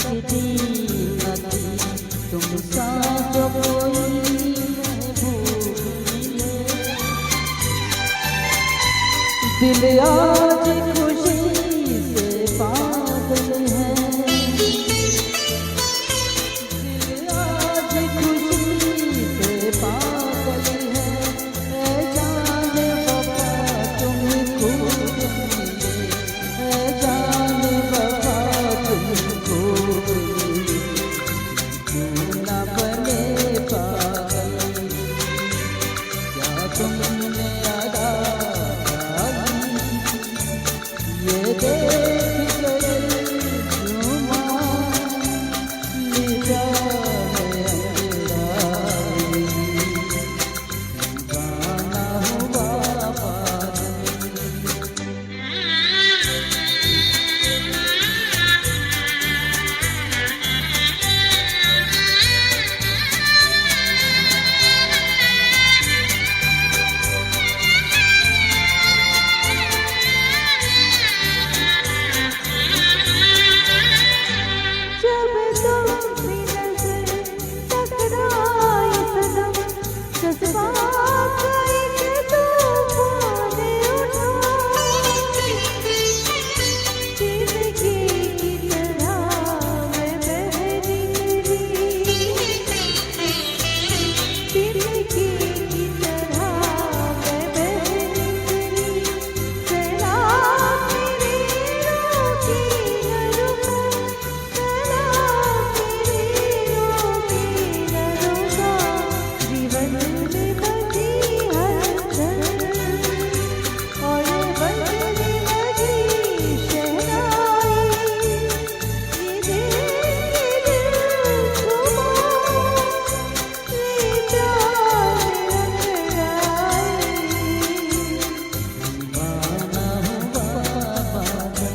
सकती નથી तुम साथ कोई महबूब मिले दिल आज खुशी से पागल है दिल आज खुशी से पागल है ऐ जाने बाबा तुम खूब मिले ऐ जाने बाबा तुम खूब मिले क्यों ना बने पागल क्या तुमने अदा ये देख कर झूमा लिया है अंधेराई गाना हुआ बादल जब तुमसे नजर टकराई सनम जज्बात का एक तूफान उठा जिंदगी की तरह मैं बह निकली जिंदगी की तरह मैं बह निकली सलाम मेरी रोकी न रुका जीवन में बची हलचल और बजने लगी शहनाई ये देख के दिल घुमा ले प्यार अंगड़ाई गाना हुआ बादल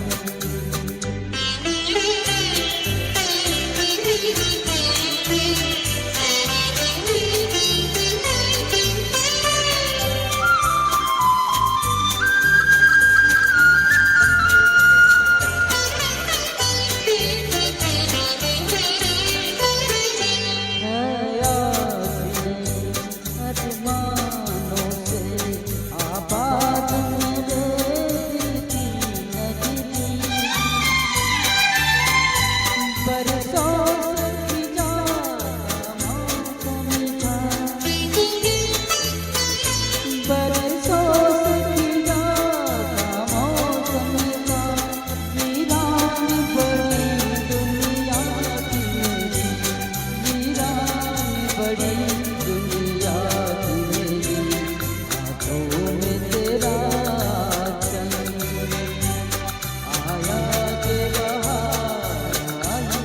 अरमानों से आबाद मेरे दिल की नगरी बरसों की जान मौसम था बरसों की जान मौसम था वीरान बड़ी दुनिया थी मेरी वीरान बड़ी दुनिया थी मेरी आँखों में तेरा चंद आया के बहार आई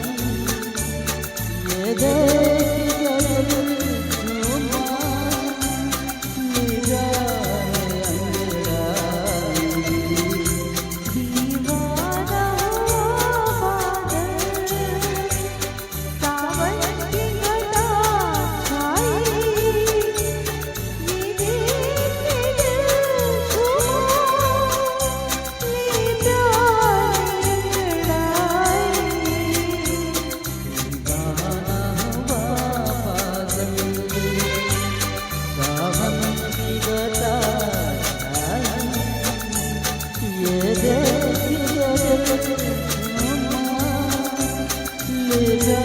ये देख कर झूमा लिया है अंधेराई दीवाना हुआ बादल सावन की घटा छाई ये देख के दिल झूमा ले प्यार अंगड़ाई गाना हुआ बादल सावन की घटा छाई ये देख कर झूमा ले जा